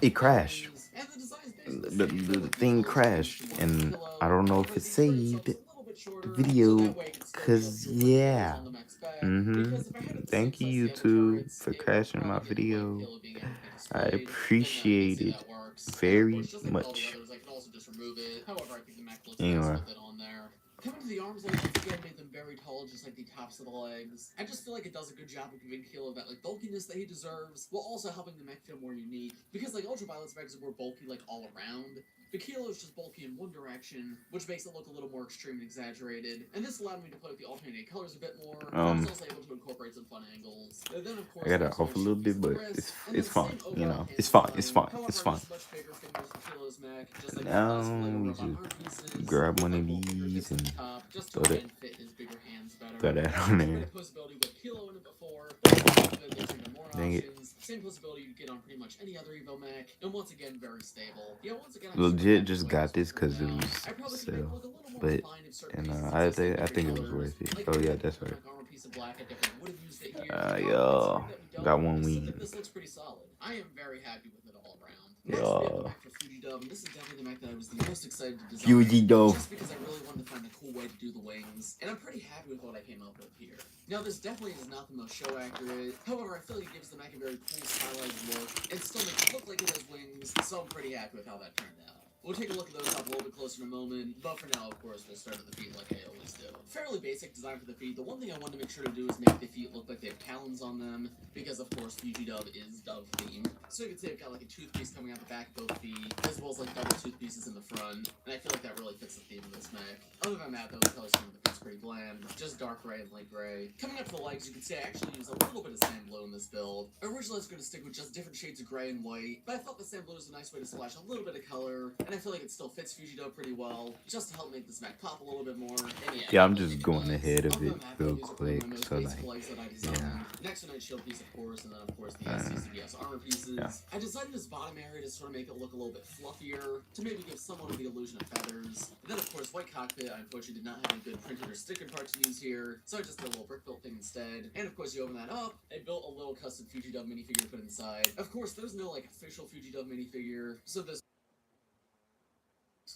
It crashed. The thing crashed, and I don't know if it saved the video, cause yeah. Thank you, YouTube, for crashing my video. I appreciate it very much. Anyway. Coming to the arms, I once again made them very tall, just like the tops of the legs. I just feel like it does a good job of giving Kilo that like bulkiness that he deserves, while also helping the mech feel more unique. Because like Ultraviolet's mechs are more bulky like all around, but Kilo is just bulky in one direction, which makes it look a little more extreme and exaggerated. And this allowed me to play with the alternating colors a bit more. I was also able to incorporate some fun angles. And then of I course got I it also off a mentioned a little piece bit, of the but wrist, and then it's the fine. same You overall know, hand it's fine. It's design. fine. It's However, fine. just much bigger fingers for Kilo's mech, just like the Now classic Lego we robot just arm pieces, grab with one like of little these fingertips at the and top, just to throw that again fit his bigger hands better. throw that And I on mentioned there. the possibility with Kilo in it before, but there's even more Dang it. options. Same possibility you get on pretty much any other Evo mech, and once again very stable. Yeah, once again I'm super Legit happy with just what I got was able this to pull because it down. was I probably could make it sale, look a little more but refined if certain and pieces I existed think in I different think it was colors. worth it. Like Oh for yeah, example, that's the right. mech armor piece of black, I definitely would have used it here. However, Yeah, considering that we got don't, one I still think wing. this looks pretty solid. I am very happy with it all around. Next, we have the Yeah, mech for Fujidub, and this is definitely the mech that I was the most excited to design, Fuji though. just because I really wanted to find a cool way to do the wings, and I'm pretty happy with what I came up with here. Now, this definitely is not the most show accurate, however, I feel like it gives the mech a very cool stylized look, and still makes it look like it has wings, so I'm pretty happy with how that turned out. We'll take a look at those up a little bit closer in a moment, but for now, of course, we'll start at the feet like I always do. Fairly basic design for the feet. The one thing I wanted to make sure to do is make the feet look like they have talons on them, because of course Fujidub is Dove themed. So you can see I've got like a tooth piece coming out the back of both feet, as well as like double tooth pieces in the front, and I feel like that really fits the theme of this mech. Other than that, though, the color scheme of the feet's pretty bland, just dark gray and light gray. Coming up to the legs, you can see I actually use a little bit of sand blue in this build. Originally I was going to stick with just different shades of gray and white, but I thought the sand blue was a nice way to splash a little bit of color, and I feel like it still fits Fujidub pretty well, just to help make this mech pop a little bit more. And yeah, Yeah, I I'm really just think it going does. ahead of Other it than that, though, real these are probably quick. my most So basic like, legs that I yeah, designed. Next, a nice shield piece, of course, and then of course the uh, SCCS armor pieces. yeah. I designed this bottom area to sort of make it look a little bit fluffier, to maybe give somewhat of the illusion of feathers. And then of course, white cockpit, I unfortunately did not have any good printed or stickered parts to use here, so I just did a little brick built thing instead. And of course, you open that up, I built a little custom Fujidub minifigure to put inside. Of course, there's no like official Fujidub minifigure, so this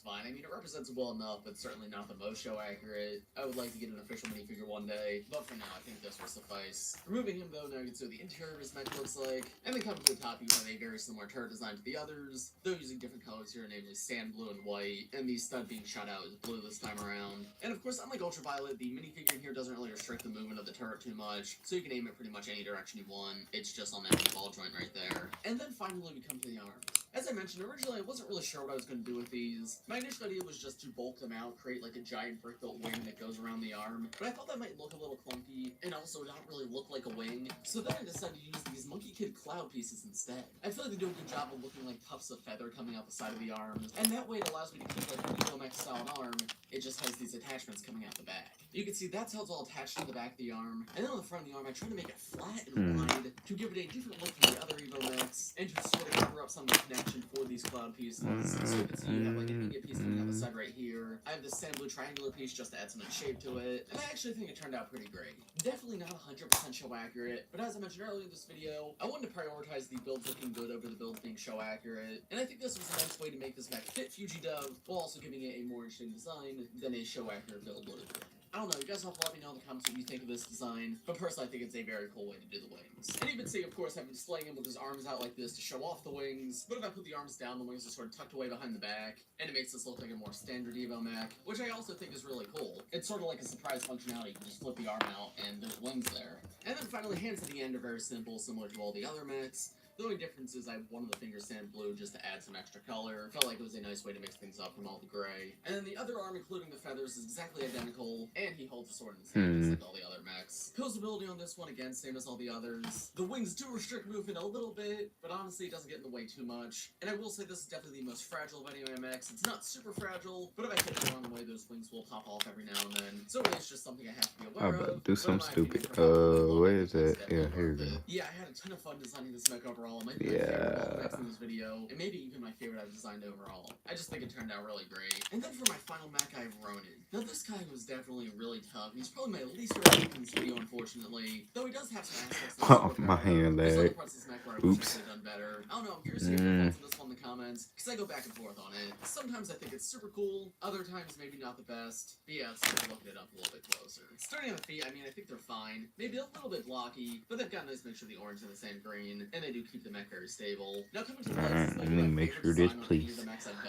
fine. I mean, it represents it well enough, but certainly not the most show accurate. I would like to get an official minifigure one day, but for now, I think this will suffice. Removing him, though, now you can see what the interior of his mech looks like. And then coming to the top, you have a very similar turret design to the others, though using different colors here, namely sand blue and white, and the stud being shot out is blue this time around. And of course, unlike Ultraviolet, the minifigure in here doesn't really restrict the movement of the turret too much, so you can aim it pretty much any direction you want. It's just on that ball joint right there. And then finally, we come to the arms. As I mentioned, originally I wasn't really sure what I was going to do with these. My initial idea was just to bulk them out, create like a giant brick-built wing that goes around the arm, but I thought that might look a little clunky, and also not really look like a wing, so then I decided to use these Monkey Kid cloud pieces instead. I feel like they do a good job of looking like tufts of feather coming out the side of the arm, and that way it allows me to keep like an Evo-Mech style arm. It just has these attachments coming out the back. You can see that's how it's all attached to the back of the arm, and then on the front of the arm I try to make it flat and wide to give it a different look from the other Evo-Mechs, and to sort of cover up some of the connection for these cloud pieces. So you can see you have like an ingot piece coming out the side right here. I have this sand blue triangular piece just to add some shape to it, and I actually think it turned out pretty great. Definitely not 100% show accurate, but as I mentioned earlier in this video, I wanted to prioritize the builds looking good over the builds being show accurate, and I think this was a nice way to make this mech fit Fujidub, while also giving it a more interesting design than a show accurate build would have been. I don't know, you guys have to let me know in the comments what you think of this design, but personally I think it's a very cool way to do the wings. And you can see, of course, I've been displaying him with his arms out like this to show off the wings, but if I put the arms down, the wings are sort of tucked away behind the back, and it makes this look like a more standard Evo mech, which I also think is really cool. It's sort of like a surprise functionality, you can just flip the arm out, and there's wings there. And then finally, hands at the end are very simple, similar to all the other mechs. The only difference is I wanted the finger sand blue just to add some extra color. Felt like it was a nice way to mix things up from all the gray. And then the other arm, including the feathers, is exactly identical, and he holds a sword in his hand just like all the other mechs. Posability on this one, again, same as all the others. The wings do restrict movement a little bit, but honestly, it doesn't get in the way too much. And I will say this is definitely the most fragile of any of my mechs. It's not super fragile, but if I hit the wrong way, those wings will pop off every now and then. So really, it's just something I have to be I'm aware about to of. do But in something my opinion, stupid. for how well they look, I Where think is it's that? Yeah, definitely here we worth go. it. Yeah, I had a ton of fun designing this mech overall. It might be my favorite of all the mechs in this video, and maybe even my favorite I've designed overall. I just think it turned out really great. And then for my final mech, I have Ronin. Now this guy was definitely really tough. He's probably my least favorite mech in this video, unfortunately. Though he does have some aspects that I Oh, work my better. hand There's other lag. parts of this mech where I wish I Oops. could have done better. I don't don't know, I'm curious to get your thoughts on this one in the comments, because I go back and forth on it. Sometimes I think it's super cool, other times maybe not the best. But yeah, let's start looking it up a little bit closer. Starting on the feet, I mean, I think they're fine. Maybe a little bit blocky, but they've got a nice mixture of the orange and the sand green, and they do keep the mech very stable. Now coming to the legs, Let me make sure this police.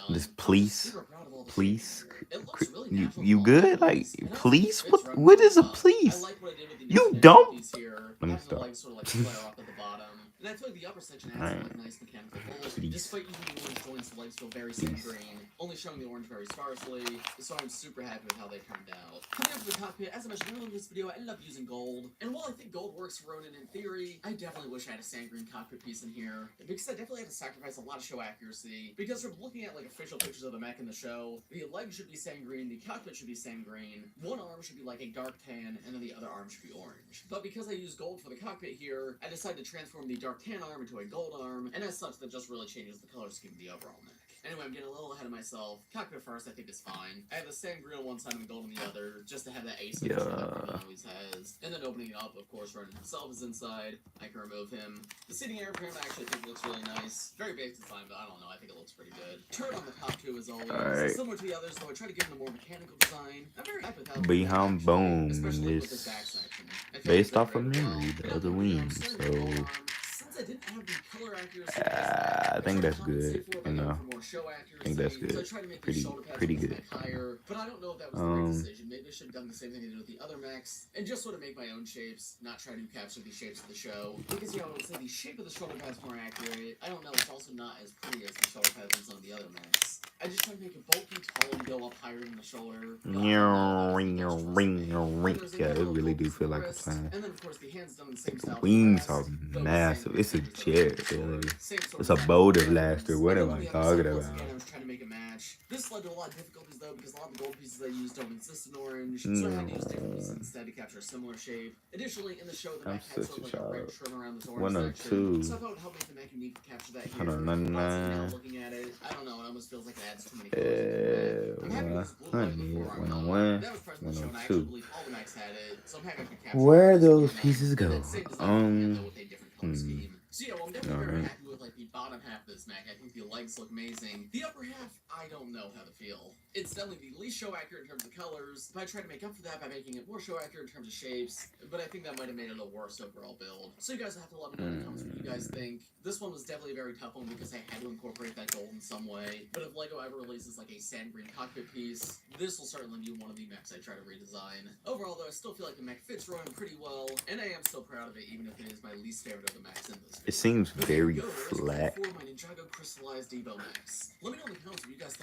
This police. Police. Really you good? Like police? What is a police? You don't. Let me stop. And I feel like the upper section has like nice mechanical holes. Despite using the orange joints, the legs feel very same green, only showing the orange very sparsely, so I'm super happy with how they turned out. Coming up to the cockpit, as I mentioned earlier in this video, I ended up using gold, and while I think gold works for Ronin in theory, I definitely wish I had a sand green cockpit piece in here, because I definitely had to sacrifice a lot of show accuracy, because from looking at like official pictures of the mech in the show, the legs should be sand green, the cockpit should be sand green, one arm should be like a dark tan, and then the other arm should be orange. But because I used gold for the cockpit here, I decided to transform the dark tan arm into a gold arm, and as such, that just really changes the color scheme of the overall mech. Anyway, I'm getting a little ahead of myself. Cockpit first, I think, is fine. I have the sand green on one side and the gold on the other, just to have that asymmetry that Ronin always has. And then opening it up, of course, Ronin himself is inside. I can remove him. The seating airframe I actually think looks really nice. Very basic design, but I don't know, I think it looks pretty good. Turret on the top too, as always. Similar to the others, though I try to give them a more mechanical design. I'm very happy with how Behind Bone especially with is this back section. based off of memory, the other wings, so I didn't have the color accuracy I think that's good. You know, I think that's so I good. tried to make Pretty good. higher, but I don't know if that was the right decision. Maybe I should have done the same thing I did with the other mechs, and just sort of make my own shapes, not try to capture the shapes of the show. Because, I would say the shape of the shoulder pad's more accurate. I don't know, it's also not as pretty as the shoulder pads in some of the other mechs. I just try to make it bulky, tall, and go up higher than the shoulder. Yeah, it really do feel like a plane. And then, of course, the hands done in the same style. Wings are massive. It's a jet, really. It's a boulder blaster. What am I talking about? I was trying to make a match. This led to a lot of difficulties, though, because a lot of the gold pieces I used don't exist in orange, so I had to use different pieces instead to capture a similar shape. Additionally, in the show, the mech had sort of like a red trim around this orange section, so I thought it would help make the mech unique to capture that here. Now looking at it, I don't know, it almost feels like it adds too many colors. I'm happy with this blue light before I'm that was present in the show, and I actually believe all the mechs had it, so I'm happy I could capture where those pieces go? with a different color scheme. So yeah, well, I'm definitely very happy with like the bottom half of this mech. I think the legs look amazing. The upper half, I don't know how to feel. It's definitely the least show accurate in terms of colors, but I try to make up for that by making it more show accurate in terms of shapes, but I think that might have made it a worse overall build. So you guys have to let me know in the comments what you guys think. This one was definitely a very tough one because I had to incorporate that gold in some way, but if LEGO ever releases like a sand green cockpit piece, this will certainly be one of the mechs I try to redesign. Overall though, I still feel like the mech fits Ronin pretty well, and I am still proud of it even if it is my least favorite of the mechs in this video. It seems very flat.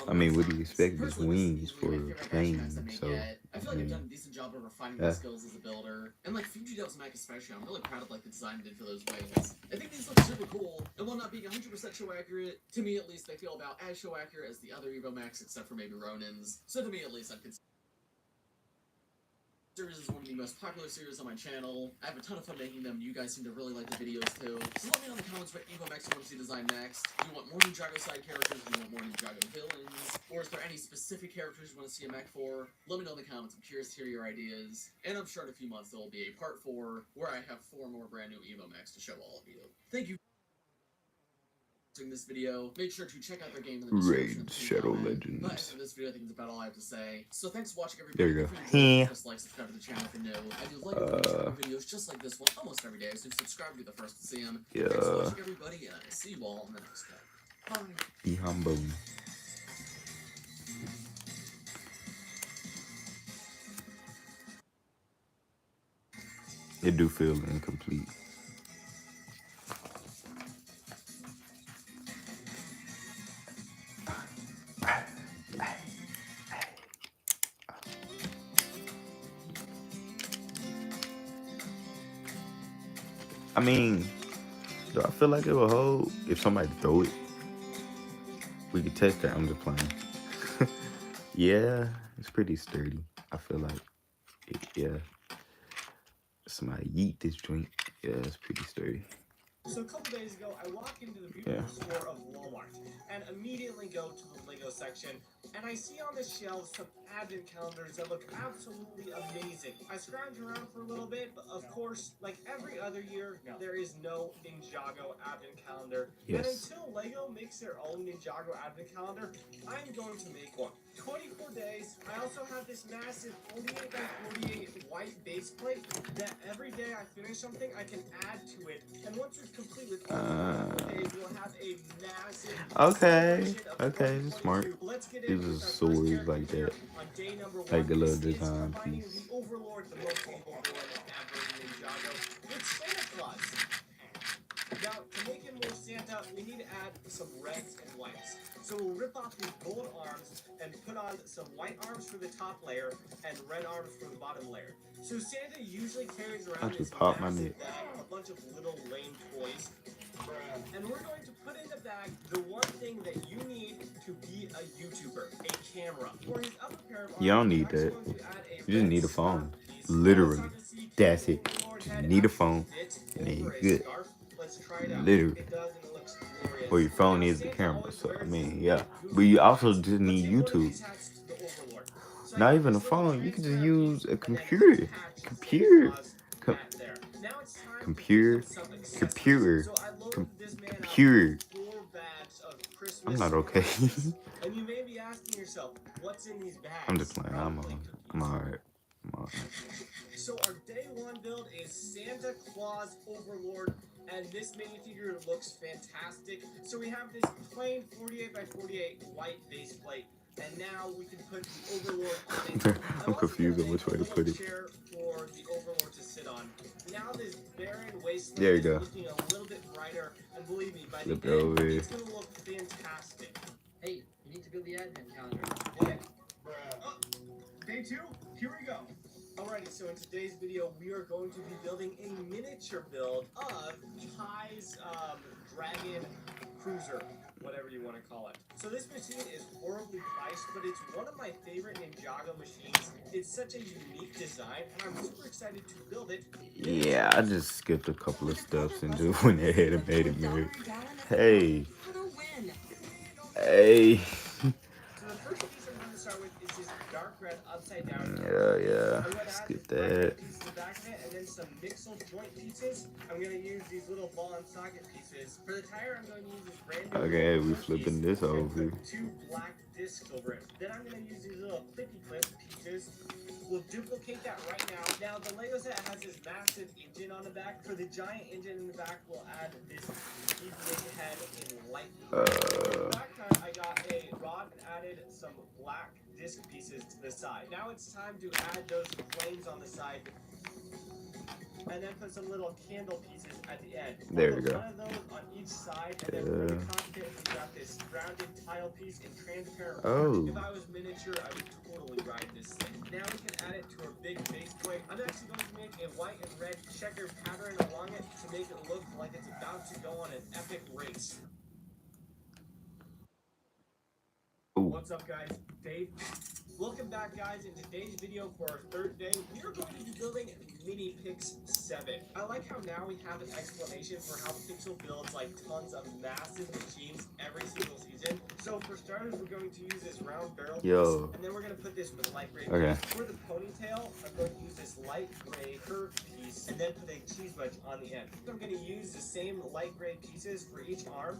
I mean, what do you expect? These wings for planes, so I feel like I've done a decent job of refining my skills as a builder, and like Fuji Dev's mech especially, I'm really proud of like the design I did for those wings. I think these look super cool, and while not being 100% show accurate, to me at least they feel about as show accurate as the other Evo mechs, except for maybe Ronin's. So to me at least, I'd consider series is one of the most popular series on my channel. I have a ton of fun making them. You guys seem to really like the videos too. So let me know in the comments what Evo mechs you want to see designed next. Do you want more Ninjago side characters? Do you want more Ninjago villains? Or is there any specific characters you want to see a mech for? Let me know in the comments. I'm curious to hear your ideas. And I'm sure in a few months there will be a part 4 where I have 4 more brand new Evo mechs to show all of you. Thank you for watching this video. Make sure to check out their game in the description. Raid Shadow Legends. But after this video, I think that's about all I have to say. So thanks for watching, everybody. There you go. If you enjoyed, just like, subscribe to the channel if you're new. I do like videos just like this one almost every day, so subscribe to be the first to see them. Thanks for watching, everybody, and I'll see you all in the next one. Bye. Be humble. It do feel incomplete. I mean, do I feel like it will hold if somebody throw it? We could test that. I'm just playing. Yeah, it's pretty sturdy. I feel like it, yeah. Somebody yeet this joint. Yeah, it's pretty sturdy. So a couple days ago, I walk into the beautiful store of Walmart and immediately go to the Lego section, and I see on the shelves some advent calendars that look absolutely amazing. I scrounge around for a little bit, but of course, like every other year, there is no Ninjago advent calendar. Yes. And until LEGO makes their own Ninjago advent calendar, I'm going to make one. 24 days. I also have this massive 48 by 48 white base plate that every day I finish something, I can add to it. And once it's complete with all the 24 days, we'll have a massive Okay, celebration of okay, 2022. smart. Let's get Use in a with our first sword character like here that. on day number 1. Like a little This is design combining piece. the Overlord, the most evil villain ever in Ninjago, with Santa Claus. Now, to make him more Santa, we need to add some reds and whites. So we'll rip off these gold arms and put on some white arms for the top layer and red arms for the bottom layer. So Santa usually carries I around this just popped my massive neck. bag, a bunch of little lame toys. And we're going to put in the bag the one thing that you need to be a YouTuber, a camera. For his upper pair of arms, You don't we're need actually that. going to add a You just red need a scarf phone. piece. Literally. Now it's time to see That's if it. the Overlord Just head need a actually phone, fits and then over you're a good. scarf. Let's try it out. Literally. It does, and it looks glorious. Well, your phone Now, is the Santa camera, always so I wears mean, these yeah. big But you goofy also hats. just Let's need give one of YouTube. these hats to the Overlord. So I Not got even a this little phone. You can just transparent use piece, a and then computer. attach Santa Computer. Claus Com- hat there. Now it's time to computer. give him some accessories. Computer. So I loaded Com- this man up computer. with 4 bags of I'm Christmas not okay. glasses. And you may be asking yourself, what's in these bags? I'm just playing. I'm Probably I'm cookies. alright. I'm alright. So our day 1 build is Santa Claus Overlord, and this minifigure looks fantastic. So we have this plain 48 by 48 white base plate, and now we can put the Overlord on it. I'm confused on which way to put it. Chair for the Overlord to sit on. Now this barren wasteland There you is go. looking a little bit brighter, and believe me, by Flip the it end, over here. it's gonna look fantastic. Hey, you need to build the advent calendar. What? Day 2, here we go. Alrighty, so in today's video, we are going to be building a miniature build of Kai's Dragon Cruiser, whatever you want to call it. So this machine is horribly priced, but it's one of my favorite Ninjago machines. It's such a unique design, and I'm super excited to build it. Yeah, I just skipped a couple of steps and just went ahead and made it married. Hey. Hey. So the first piece I'm going to start with is this dark red upside down. Yeah. I'm going to Skip add that. red pieces to the back of it, and then some mixel joint pieces. I'm going to use these little ball and socket pieces. For the tire, I'm going to use this brand new Okay, we piece flipping this and over. put 2 black discs over it. Then I'm going to use these little clippy clip pieces. We'll duplicate that right now. Now, the Lego set has this massive engine on the back. For the giant engine in the back, we'll add this big head in light blue. For the back tire, I got a rod and added some black disc pieces to the side. Now it's time to add those flames on the side. And then put some little candle pieces at the end. There we Put go. one of those on each side, and then for the cockpit, we got this rounded tile piece in transparent. Oh. If I was miniature, I would totally ride this thing. Now we can add it to our big base plate. I'm actually going to make a white and red checkered pattern along it to make it look like it's about to go on an epic race. Ooh. What's up, guys? Dave. Welcome back, guys. In today's video for our 3rd day, we are going to be building Mini Pix 7. I like how now we have an explanation for how Pixel builds like tons of massive machines every single season. So for starters, we're going to use this round barrel piece, and then we're going to put this with light gray Okay. piece. For the ponytail, I'm going to use this light gray curved piece, and then put a cheese wedge on the end. I'm going to use the same light gray pieces for each arm,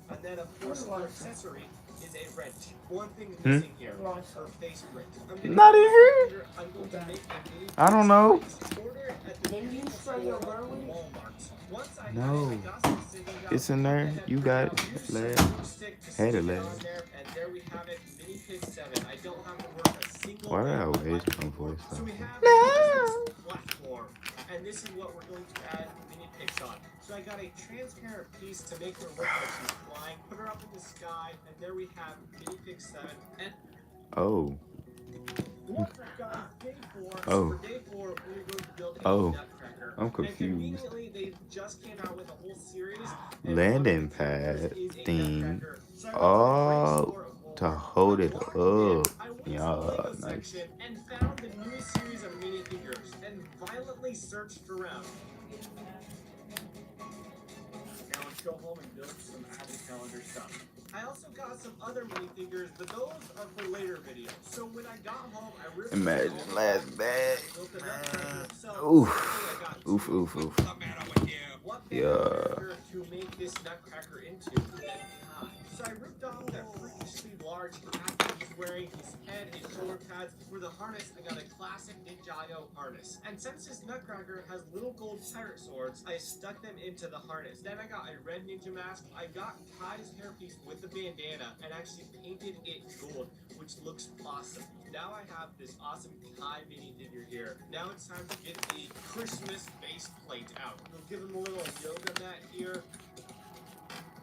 and then of course for accessory is a wrench. One thing missing here, her face print. Not in here? I'm going to make a mini I don't know. order at the Maybe you spray your store Berlin? Walmart. Once I No. got some scissors out, It's in there. You got it. Lad. Hey, the lad. And there we have it, Mini Pix 7. I don't have to work a single Why did I day on waste my my voice? So we though? have this platform, and this is what we're going to add Mini Pix on. So I got a transparent piece to make her look like she's flying, put her up in the sky, and there we have Mini Pix 7. And Oh. what's up, guys? Day 4. Oh. So for day 4, we're going to build a Oh. nutcracker. I'm And confused. conveniently, they just came out with a whole series. and Landing one of the characters pad is a thing. nutcracker. So I went to the Oh, great store of to Walmart. hold it I up. walked in, I went to the Yeah, Lego nice. section and found the newest series of minifigures and violently searched around. Now let's go home and build some advent calendar stuff. I also got some other minifigures, but those are for later videos. So when I got home, I ripped Imagine last bag. built the nutcracker itself. Oof. Luckily, I got Oof, two. oof, oof. One what better Yeah. character to make this Nutcracker into than Kai? So I ripped off that freakishly large hat that he's wearing, his head, his shoulder pads. For the harness, I got a classic Ninjago harness. And since this Nutcracker has little gold pirate swords, I stuck them into the harness. Then I got a red ninja mask. I got Kai's hairpiece with the bandana and actually painted it gold, which looks awesome. Now I have this awesome Kai mini figure here. Now it's time to get the Christmas base plate out. We'll give him a little yoga mat here.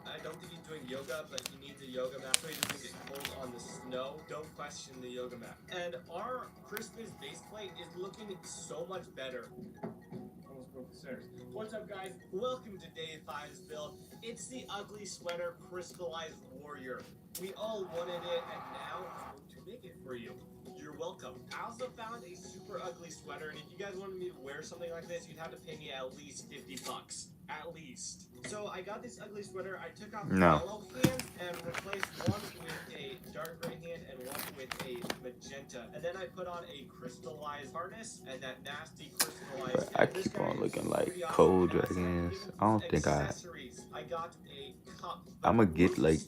I don't think he's doing yoga, but he needs a yoga mat so he doesn't get cold on the snow. Don't question the yoga mat. And our Christmas base plate is looking so much better. Almost broke the stairs. What's up, guys? Welcome to Day 5's build. It's the ugly sweater crystallized warrior. We all wanted it, and now I'm going to make it for you. You're welcome. I also found a super ugly sweater, and if you guys wanted me to wear something like this, you'd have to pay me at least $50. At least. So I got this ugly sweater. I took out the yellow hand and replaced one with a dark gray hand and one with a magenta. And then I put on a crystallized harness and that nasty crystallized. I keep on looking like Cold Dragons. I don't think I got a cup. I'ma get like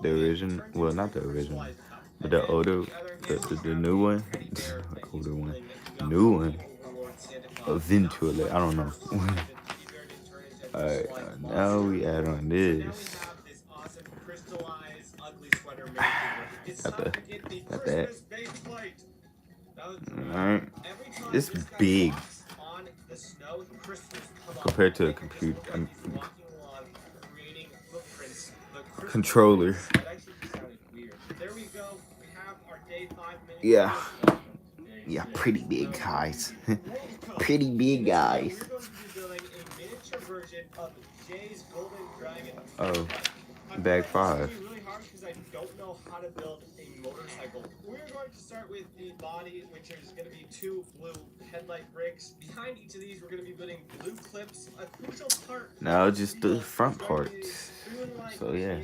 the original, well not the original, but the older, the new one, older one, new one, eventually, I don't know. Alright, now we add on this. Got that. Alright, it's big compared to a computer. Controller. There we go. We have our Day 5 mini. Yeah. Yeah, pretty big guys. Pretty big guys. We're going to be building a miniature version of Jay's Golden Dragon. Oh, bag 5. It's really hard because I don't know how to build a motorcycle. We're going to start with the body, which is going to be 2 blue headlight bricks. Behind each of these, we're going to be building blue clips. A crucial part. Now just the front parts. So yeah.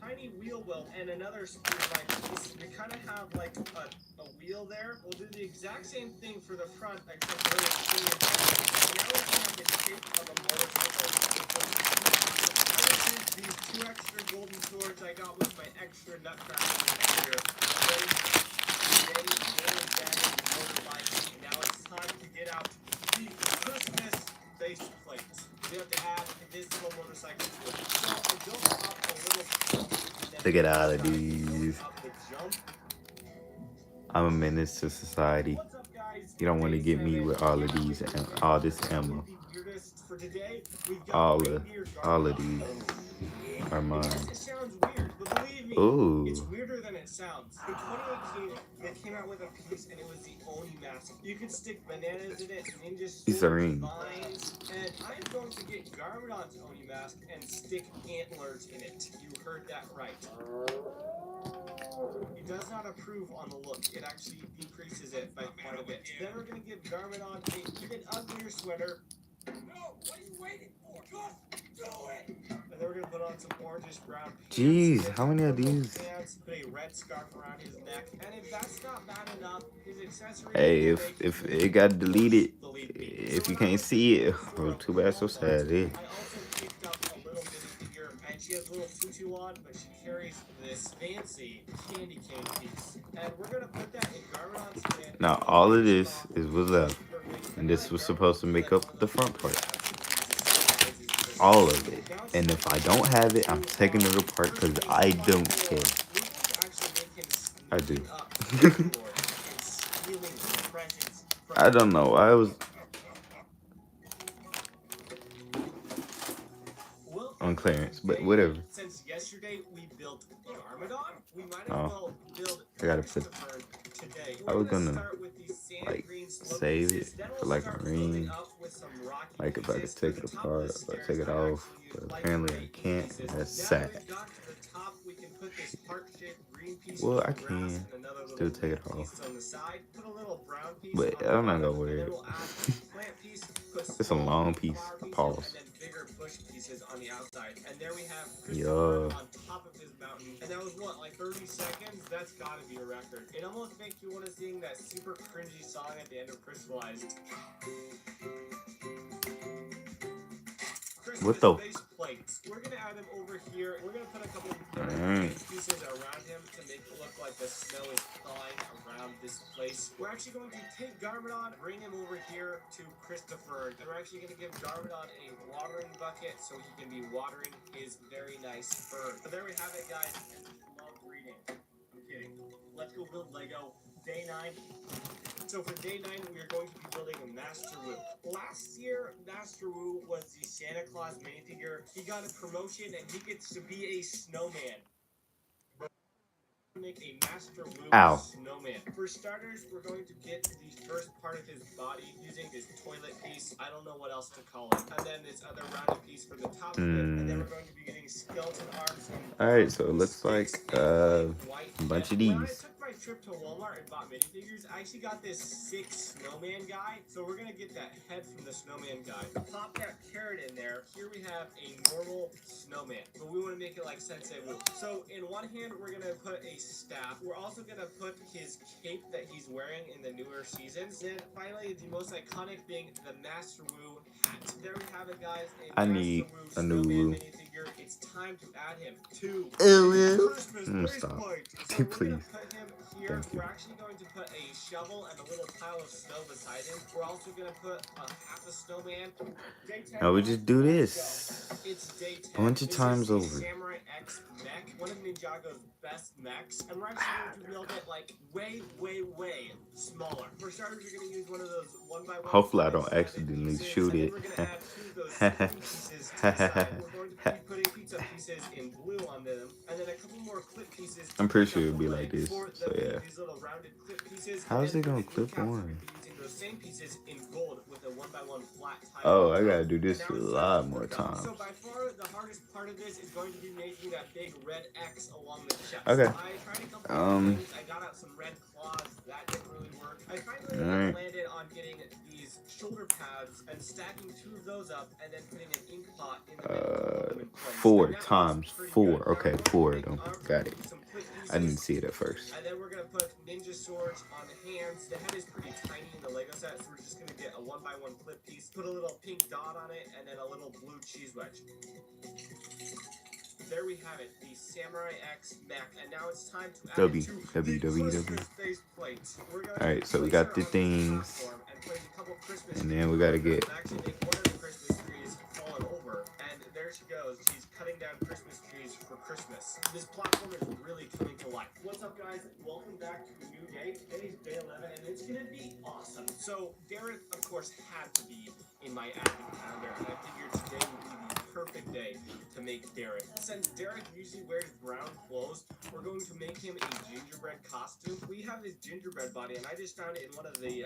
Tiny wheel well and another speedlight piece. We kind of have like a wheel there. We'll do the exact same thing for the front, except for the now we have the shape of a motorcycle. I will use these 2 extra golden swords I got with my extra Nutcracker here. Now it's time to get out the Christmas base plate. We have to add this little motorcycle to it. So I built up a little. Look at all of these. I'm a menace to society. You don't want to get me with all of these and all this ammo. All of these are mine. It sounds weird, but believe me, Ooh. it's weirder than it sounds. In 2018, they came out with a piece and it was the Oni mask. You could stick bananas in it, ninja It's a swords, ring. vines, and I'm going to get Garmadon's Oni mask and stick antlers in it. You heard that right. He does not approve on the look. It actually decreases it by quite a bit. Then we're going to give Garmadon an even uglier sweater. No, what are you waiting for? Just do it! And then we're gonna put on some orangish brown pants. Jeez, how many of these? Pants, put a red scarf around his neck. And if that's not bad enough, his accessory. Hey, if it got deleted, if you can't see it, well, too bad, so sad. Yeah. I also picked up a little minifigure, and she has a little tutu on, but she carries this fancy candy cane piece. And we're gonna put that in Garmadon's hand. Now all of this is what's left, and this was supposed to make up the front part. All of it. And if I don't have it, I'm taking it apart because I don't care. I do. I don't know. I was on clearance, but whatever. Since yesterday we built Garmadon, we might as Oh, well build I gotta put. Christopher today. I was gonna Start with these sand like green slope save pieces, it then for we'll like start a building ring. up with some rocky Like if I could pieces. take For it the top of apart the or stairs, take it I off, actually but use apparently I light can't. pieces. That's Now sad. we've got to the top, we can put this heart-shaped green piece Well, of I grass can and another still little take it piece off, on the side. Put a little brown piece but on the I'm not gonna bottom, wear and then it. we'll add a plant piece, put It's a small long piece. flower pieces, Pause. and then bigger bush pieces on the outside. And there we have Yeah. Christopher on top of his mountain. And that was what, like 30 seconds? That's gotta be a record. It almost makes you want to sing that super cringy song at the end of Crystallized. What the? Base plates. We're gonna add him over here. We're gonna put a couple Alright. base pieces around him to make it look like the snow is thawing around this place. We're actually going to take Garmadon, bring him over here to Christopher, and we're actually gonna give Garmadon a watering bucket so he can be watering his very nice fur. So there we have it, guys. And love reading. I'm kidding. Let's go build Lego. Day 9. So for day 9, we are going to be building a Master Wu. Last year, Master Wu was the Santa Claus minifigure. He got a promotion and he gets to be a snowman. Make a Master Wu Ow. snowman. For starters, we're going to get the first part of his body using this toilet piece. I don't know what else to call it. And then this other rounded piece for the top of it. And then we're going to be getting skeleton arms. Alright, so it looks like a bunch of When I these. took my trip to Walmart and bought minifigures, I actually got this sick snowman guy. So we're gonna get that head from the snowman guy. Pop that carrot in there. Here we have a normal snowman, but we want to make it like Sensei Wu. So in one hand, we're gonna put a staff. We're also gonna put his cape that he's wearing in the newer seasons. Then finally, the most iconic thing, the Master Wu hat. There we have it, guys. I need a new Wu. Minifigure. It's time to add him to Christmas Stop. plate. So we're Please. gonna put him here. Thank you. We're actually going to put a shovel and a little pile of snow beside him. We're also gonna put half a snowman. Day 10. Now we just do this It's day 10. a bunch of This times is the over. Samurai X mech, one of Ninjago's best mechs, and we're actually going to build it like way smaller. For starters, you're going to use one of those 1x1. Hopefully I don't accidentally shoot it. We're going to add 2 of those pieces to the side. We're going to be putting pizza pieces in blue on them, and then a couple more clip pieces. I'm pretty sure it'll be like this. For So yeah. These little rounded clip pieces. How is And it gonna then for the clip kneecaps, on? we're gonna be using those same pieces in gold with a 1x1 flat tile. Oh, on I top. gotta do this Now a it's lot time to more work on. So times. by far the hardest part of this is going to be making that big red X along the chest. Okay. I tried a couple of things. I got out some red claws. That didn't really work. I finally Alright. landed on getting these shoulder pads and stacking 2 of those up and then putting an ink pot in the middle to hold them in place. 4 And that times was pretty 4. good. Now Okay, we're going to 4 of make them. arms Got with it. some clip I didn't pieces. see it at first. And then we're gonna put ninja swords on the hands. The head is pretty tiny in the Lego set, so we're just gonna get a 1x1 clip piece, put a little pink dot on it, and then a little blue cheese wedge. There we have it, the Samurai X mech, and now it's time to add it to the Christmas face plate. We're gonna Alright, so we place got her the on this things. platform and place a couple Christmas And then we gotta trees get- and actually make one of the Christmas trees fallen over, and there she goes. She's cutting down Christmas trees for Christmas. This platform is really coming to life. What's up, guys? Welcome back to a new day. Today's day 11, and it's gonna be awesome. So Dareth, of course, had to be in my advent calendar, and I figured today would be the perfect day to make Dareth. Since Dareth usually wears brown clothes, we're going to make him a gingerbread costume. We have his gingerbread body, and I just found it in one of the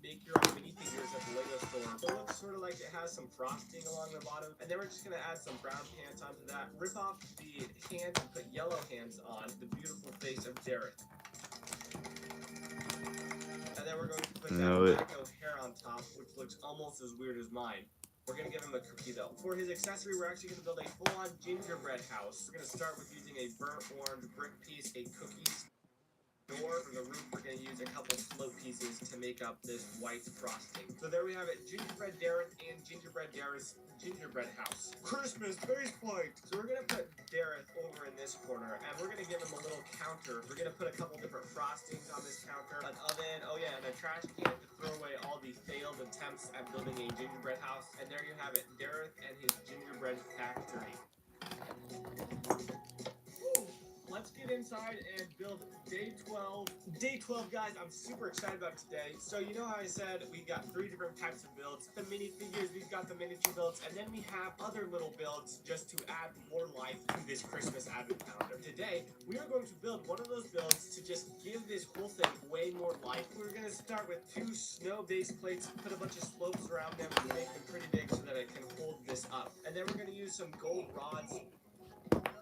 make your own minifigures at the Lego store. It looks sort of like it has some frosting along the bottom, and then we're just gonna add some brown pants onto that. Rip off the hands and put yellow hands on the beautiful face of Dareth. And then we're going to put Know that it. wacko hair on top, which looks almost as weird as mine. We're gonna give him a cookie though. For his accessory, we're actually gonna build a full-on gingerbread house. We're gonna start with using a burnt orange brick piece, a cookie door. For the roof, we're gonna use a couple float pieces to make up this white frosting. So there we have it, gingerbread Dareth and gingerbread Dareth's gingerbread house. Christmas base plate. So we're gonna put Dareth over in this corner, and we're gonna give him a little counter. We're gonna put a couple different frostings on this counter, an oven, oh yeah, and a trash can to throw away all the failed attempts at building a gingerbread house. And there you have it, Dareth and his gingerbread factory. Let's get inside and build day 12. Day 12, guys, I'm super excited about today. So you know how I said we got 3 different types of builds. The minifigures, we've got the miniature builds, and then we have other little builds just to add more life to this Christmas advent calendar. Today, we are going to build one of those builds to just give this whole thing way more life. We're going to start with 2 snow-based plates, put a bunch of slopes around them to make them pretty big so that it can hold this up. And then we're going to use some gold rods,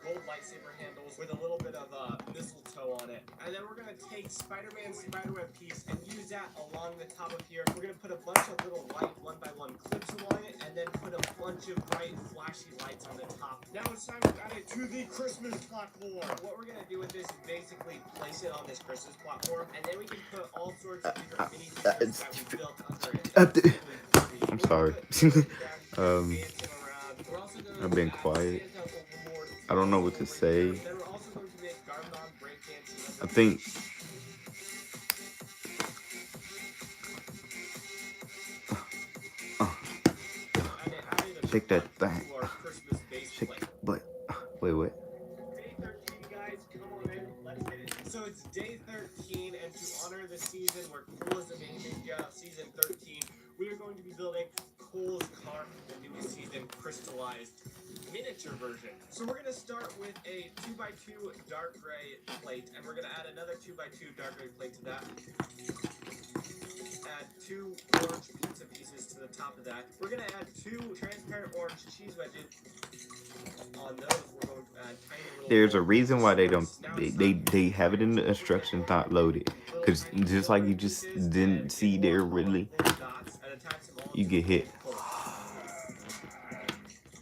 gold lightsaber handles with a little bit of mistletoe on it. And then we're going to take Spider-Man's spiderweb piece and use that along the top of here. We're going to put a bunch of little white 1x1 clips along it and then put a bunch of bright flashy lights on the top. Now it's time to add it to the Christmas platform. What we're going to do with this is basically place it on this Christmas platform, and then we can put all sorts of different minifigures that we built under it. I'm sorry. Dancing around, We're also going I've been to add quiet. Santa Overlord I don't know what to over say. here. Then we're also going to make Garmadon breakdancing. I think And it added a shake that front thing. to our Christmas base Shake plate. that butt. Wait, what? Day 13, guys, come on in, let's get it. So it's day 13, and to honor the season where Cole is amazing, season 13, we are going to be building Cole's car, the newest season crystallized miniature version. So we're going to start with a 2x2 dark gray plate, and we're going to add another 2x2 dark gray plate to that. Add 2 orange pizza pieces to the top of that. We're going to add 2 transparent orange cheese wedges. On those, we're going to add tiny little There's a reason why they don't. Now They have it in the instructions not loaded. Cause just like you just didn't see there really, you get hit.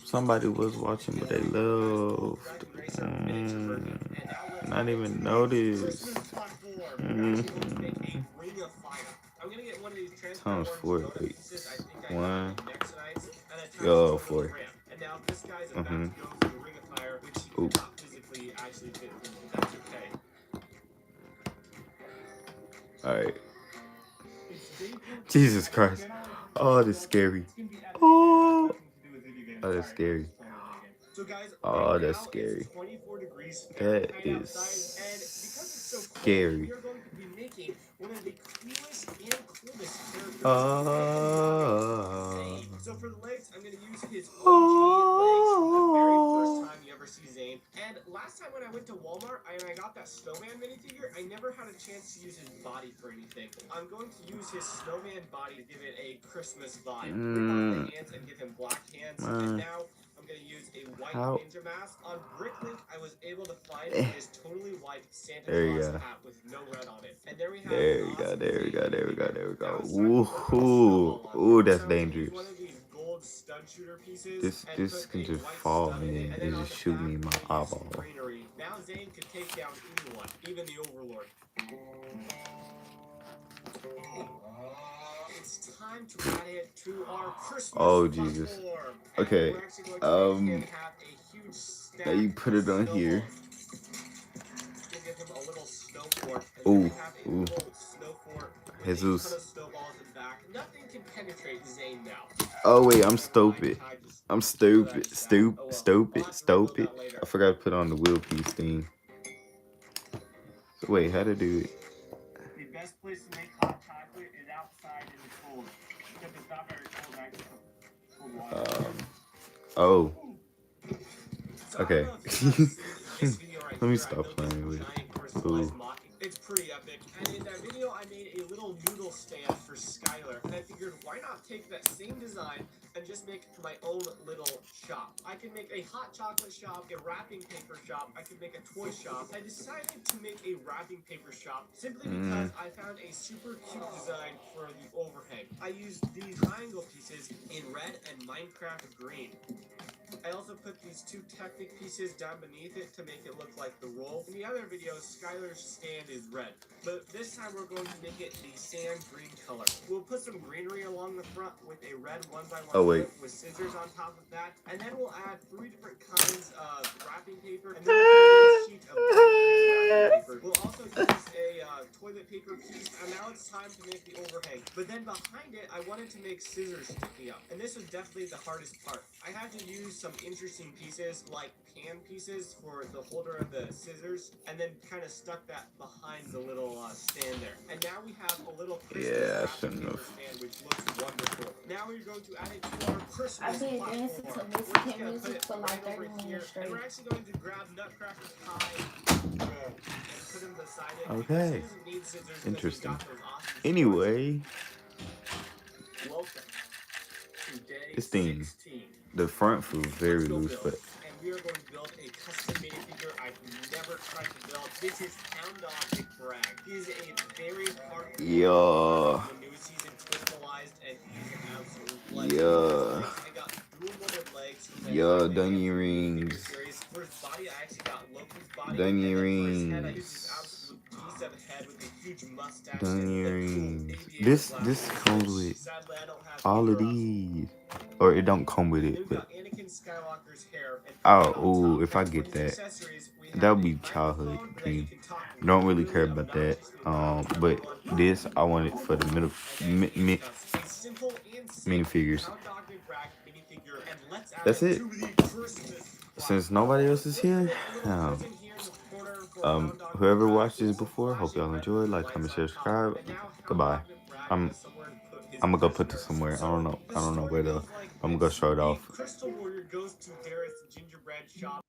Somebody was watching, but they left. Not even noticed. Times 4, wait. 1. Yo, 4. And now this guy's about to go through the ring of fire, which he cannot physically actually fit through, but that's okay. Alright. Jesus Christ. Oh, that's scary. Oh, that's scary. So guys, Oh, that's scary. 24 degrees That Fahrenheit is outside, and because it's so cold, scary. we are going to be making one of the coolest and coolest characters. So for the legs, I'm going to use his OG legs from the very first time you ever see Zane. And last time when I went to Walmart and I got that snowman minifigure, I never had a chance to use his body for anything. I'm going to use his snowman body to give it a Christmas vibe. Rip off the hands and give him black hands. And now I'm going to use a white ninja mask. On Bricklink, I was able to find his totally white Santa Claus hat with no red on it. And there we have There we go. Ooh, that's dangerous. This can just fall and then it just shoot me in my eyeball. Now Zane can take down anyone, even the Overlord. It's time to add it to our Christmas Jesus. platform. Okay. We're actually going to make him have a huge stack Now you put it on here. We'll give him a little snow fort. And Ooh, then we have a little snow fort with Jesus. a ton of snowballs in the back. Nothing can penetrate Zane now. Oh wait, I'm stupid. I'm stupid. I forgot to put on the wheel piece thing. So wait, how to do it? The best place to make hot chocolate is outside in the cold. Because it's not very cold next to water. Oh. So Okay. this video right Let me here, stop I built playing this with it. giant personalized mocking. It's pretty epic. And in that video, I made a little noodle stand for Skylar. And I figured, why not take that same design and just make my own little shop? I could make a hot chocolate shop, a wrapping paper shop, I could make a toy shop. I decided to make a wrapping paper shop simply because I found a super cute design for the overhang. I used these triangle pieces in red and Minecraft green. I also put these 2 Technic pieces down beneath it to make it look like the roll. In the other video, Skylar's stand is red, but this time we're going to make it the sand green color. We'll put some greenery along the front with a red 1x1 strip with scissors on top of that, and then we'll add 3 different kinds of wrapping paper, and then we'll put a sheet of wrapping paper. We'll also use a toilet paper piece, and now it's time to make the overhang. But then behind it, I wanted to make scissors sticking up, and this was definitely the hardest part. I had to use some interesting pieces like pan pieces for the holder of the scissors, and then kind of stuck that behind the little stand there. And now we have a little Christmas wrapping paper stand, which looks wonderful. Now we're going to add it to our Christmas platform. We're just going to put it right over here, and we're actually going to grab Nutcracker's pie and put him beside it. Okay. He doesn't need scissors. Interesting. Awesome Anyway, welcome to day this thing, 16. the front feels very loose, but And we are going to build a custom minifigure I've never tried to build. This is Hound Dog McBragg. He is a very hard the newest season crystallized, and he's an absolute legend. I got dual molded legs. Dunny rings. For his body, I actually got Loki's body, Done and then for his head, I earrings. use this absolute beast of a head with a huge mustache Done and the cool earrings. aviator This glasses, comes which with sadly I don't have all of either of. these. Or it don't come with Then it, we've but got Anakin Skywalker's hair, and oh, on ooh, top, if I and for get his that, accessories, we that have would a be childhood microphone that you dream. can talk with. Don't really care Really about that. obnoxiously loud for But everyone. this I want it for the middle And then it's a simple and safe minifigures. Count Dogman Brack minifigure, and let's add That's it. to the Christmas Since nobody else is here, whoever watched this before, hope y'all enjoyed. Like, comment, share, subscribe. Goodbye. I'm gonna go put this somewhere. I don't know where though. I'm gonna go show it off. Crystal Warrior goes to Gareth's gingerbread shop.